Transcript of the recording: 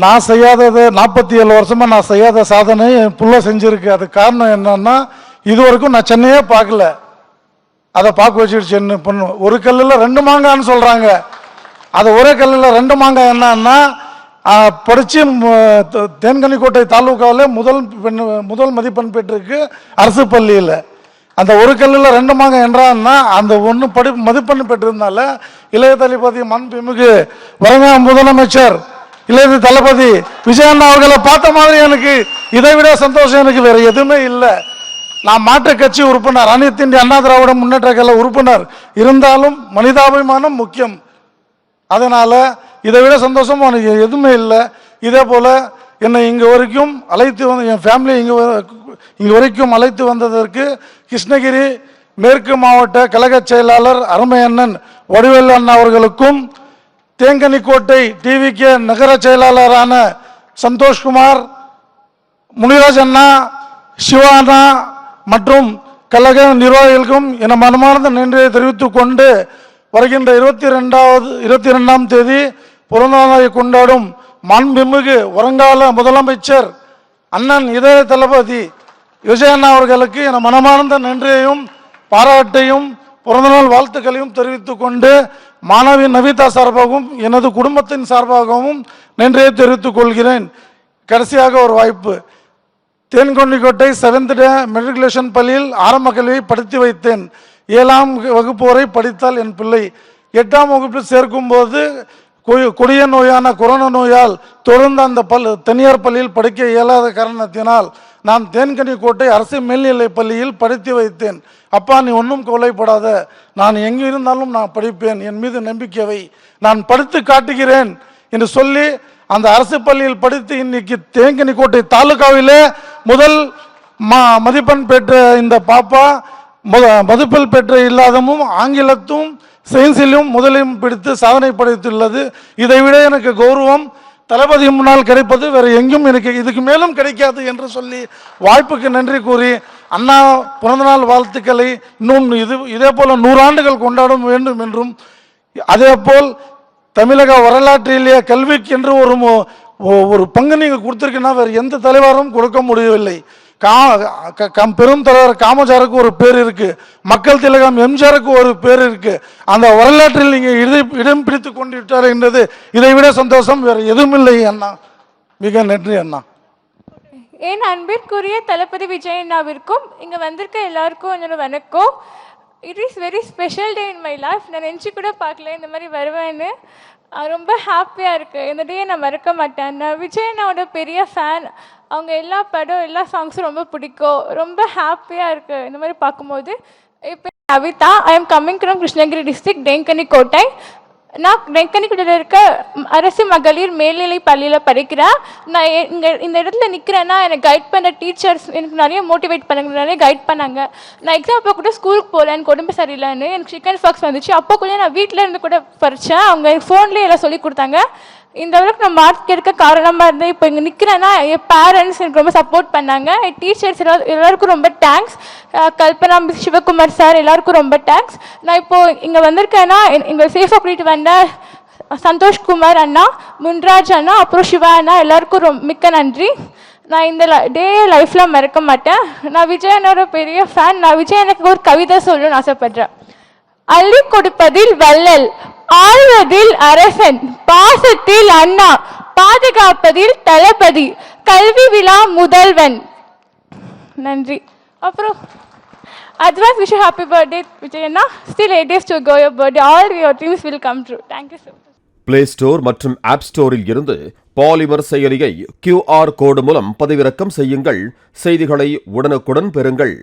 நான் செய்யாதது 47 வருஷமாக நான் செய்யாத சாதனை என் புள்ள செஞ்சுருக்கு. அது காரணம் என்னன்னா, இது வரைக்கும் நான் சென்னையே பார்க்கல. அதை பார்க்க வச்சுட்டு சென்னை பொண்ணு ஒரு கல்லில் 2 மாங்கான்னு சொல்கிறாங்க. அது ஒரே கல்லில் 2 மாங்காய் என்னன்னா, படித்து தேன்கனிக்கோட்டை தாலுக்காவில் முதல் மதிப்பெண் பெற்றிருக்கு அரசு பள்ளியில். அந்த ஒரு கல்லில் 2 மாங்காய் என்றான்னா, அந்த ஒன்று மதிப்பெண் பெற்றிருந்தால இளைய தளபதி மாண்புமிகு வருங்கால முதலமைச்சர் இளைய தளபதி விஜயண்ணா அவர்களை பார்த்த மாதிரி எனக்கு இதை விட சந்தோஷம் எனக்கு வேற எதுவுமே இல்லை. நான் மாற்றுக் கட்சி உறுப்பினர், அனைத்து இந்திய அண்ணா திராவிட முன்னேற்ற கழக உறுப்பினர் இருந்தாலும் மனிதாபிமானம் முக்கியம். அதனால இதை விட சந்தோஷம் எனக்கு எதுவுமே இல்லை. இதே போல என்னை இங்கே வரைக்கும் அழைத்து வந்து என் ஃபேமிலி இங்கே வரைக்கும் அழைத்து வந்ததற்கு கிருஷ்ணகிரி மேற்கு மாவட்ட கழக செயலாளர் அருமையண்ணன் வடிவேலு அண்ணா அவர்களுக்கும், தேன்கனிக்கோட்டை டிவிகே நகர செயலாளரான சந்தோஷ்குமார், முனிராஜ் அண்ணா, சிவானா மற்றும் கழக நிர்வாகிகளுக்கும் என மனமார்ந்த நன்றியை தெரிவித்துக் கொண்டு, வருகின்ற 22ஆம் தேதி பிறந்தநாளை கொண்டாடும் மாண்புமிகு வருங்கால முதலமைச்சர் அண்ணன் இதய தளபதி விஜயண்ணா அவர்களுக்கு என மனமார்ந்த நன்றியையும் பாராட்டையும் பிறந்தநாள் வாழ்த்துக்களையும் தெரிவித்துக் கொண்டு, மாணவி நவிதா சார்பாகவும் எனது குடும்பத்தின் சார்பாகவும் நன்றியை தெரிவித்துக் கொள்கிறேன். கடைசியாக ஒரு வாய்ப்பு, தேன்கனிக்கோட்டை 7th டே மெட்ரிகுலேஷன் பள்ளியில் ஆரம்ப கல்வியை படித்து வைத்தேன். 7ஆம் வகுப்பு வரை படித்தால் என் பிள்ளை 8ஆம் வகுப்பில் சேர்க்கும் போது கொடிய நோயான கொரோனா நோயால் தொடர்ந்து அந்த தனியார் பள்ளியில் படிக்க இயலாத காரணத்தினால் நான் தேன்கனிக்கோட்டை அரசு மேல்நிலை பள்ளியில் படித்து வைத்தேன். அப்பா, நீ ஒன்றும் கவலைப்படாத, நான் எங்கே இருந்தாலும் நான் படிப்பேன், என் மீது நம்பிக்கை வை, நான் படித்து காட்டுகிறேன் என்று சொல்லி அந்த அரசு பள்ளியில் படித்து இன்னைக்கு தேன்கனிக்கோட்டை தாலுகாவிலே முதல் மதிப்பெண் பெற்ற இந்த பாப்பா மதிப்பெண் பெற்ற இல்லாதமும் ஆங்கிலத்தும் சயின்ஸிலும் முதலையும் பிடித்து சாதனை படைத்துள்ளது. இதை விட எனக்கு கௌரவம் தளபதி முன்னால் கிடைப்பது வேறு எங்கும் எனக்கு இதுக்கு மேலும் கிடைக்காது என்று சொல்லி வாய்ப்புக்கு நன்றி கூறி, அண்ணா பிறந்தநாள் வாழ்த்துக்களை இன்னும் இதே போல 100 ஆண்டுகள் கொண்டாட வேண்டும் என்றும், அதே போல் தமிழக வரலாற்றிலேயே கல்விக்கு என்று ஒரு பங்கு நீங்கள் கொடுத்துருக்கீங்கன்னா வேறு எந்த தலைவரும் கொடுக்க முடியவில்லை. பெரும் தலைவர் காமஜாருக்கு ஒரு பேர் இருக்கு, மக்கள் திலகம் எம்ஜிஆருக்கு ஒரு பேர் இருக்கு. அந்த வரலாற்றில் நீங்கள் இடம் பிடித்து கொண்டு விட்டார் என்றது இதை விட சந்தோஷம் வேறு எதுவும் இல்லை அண்ணா. மிக நன்றி அண்ணா. என் அன்பிற்குரிய தளபதி விஜய் அண்ணாவிற்கும் இங்கே வந்திருக்க எல்லாருக்கும் என்னோட வணக்கம். It is very special day in my life. நான் நினச்சி கூட பார்க்கல இந்த மாதிரி வருவேன்னு. ரொம்ப ஹாப்பியாக இருக்குது. இந்த டே நான் மறக்க மாட்டேன். நான் விஜய் அண்ணாவோட பெரிய ஃபேன். அவங்க எல்லா படம் எல்லா சாங்ஸும் ரொம்ப பிடிக்கும். ரொம்ப ஹாப்பியாக இருக்குது இந்த மாதிரி பார்க்கும்போது. இப்போ Navitha, I am coming from Krishnagiri district, Denkanikottai. நான் தேன்கனிக்கோட்டையில் இருக்க அரசு மகளிர் மேல்நிலை பள்ளியில் படிக்கிறேன். நான் இந்த இடத்துல நிற்கிறேன்னா எனக்கு கைட் பண்ண டீச்சர்ஸ் எனக்கு நிறைய மோட்டிவேட் பண்ணாங்க, நிறைய கைட் பண்ணாங்க. நான் எக்ஸாம் அப்போ கூட ஸ்கூலுக்கு போகல, எனக்கு உடம்பு சரியில்லைன்னு, எனக்கு சிக்கன் ஃபாக்ஸ் வந்துச்சு. அப்போ கூட நான் வீட்டில் இருந்து கூட படித்தேன். அவங்க எனக்கு ஃபோன்லேயே எல்லாம் சொல்லி கொடுத்தாங்க. இந்த அளவுக்கு நான் மார்க் எடுக்க காரணமாக இருந்தேன். இப்போ இங்கே நிற்கிறேன்னா என் பேரண்ட்ஸ் எனக்கு ரொம்ப சப்போர்ட் பண்ணாங்க. என் டீச்சர்ஸ் எல்லாருக்கும் ரொம்ப தேங்க்ஸ். கல்பனா, சிவகுமார் சார் எல்லாருக்கும் ரொம்ப தேங்க்ஸ். நான் இப்போது இங்கே வந்திருக்கேன்னா எங்களை சேஃபாக கூட்டிகிட்டு வந்த சந்தோஷ்குமார் அண்ணா, முன்ராஜ் அண்ணா, அப்புறம் சிவா அண்ணா எல்லாருக்கும் மிக்க நன்றி. நான் இந்த டே லைஃப்பில் மறக்க மாட்டேன். நான் விஜய் அண்ணோட பெரிய ஃபேன். நான் விஜய் எனக்கு ஒரு கவிதை சொல்லணும்னு ஆசைப்படுறேன். அள்ளி கொடுப்பதில் வள்ளல், ஆழ்வதில் அரசன், பாசத்தில் அண்ணா, பாதுகாப்பதில் தளபதி, கல்வி விழா முதல்வன். நன்றி. அப்புறம் advance wish you happy birthday Vijayana. Still 8 days to go your birthday. All your dreams will come true. Thank you so much. Play Store மற்றும் App Storeல் இருந்து பாலிமர் செயலியை QR கோடு மூலம் பதிவிறக்கம் செய்யுங்கள். செய்திகளை உடனுக்குடன் பெறுங்கள்.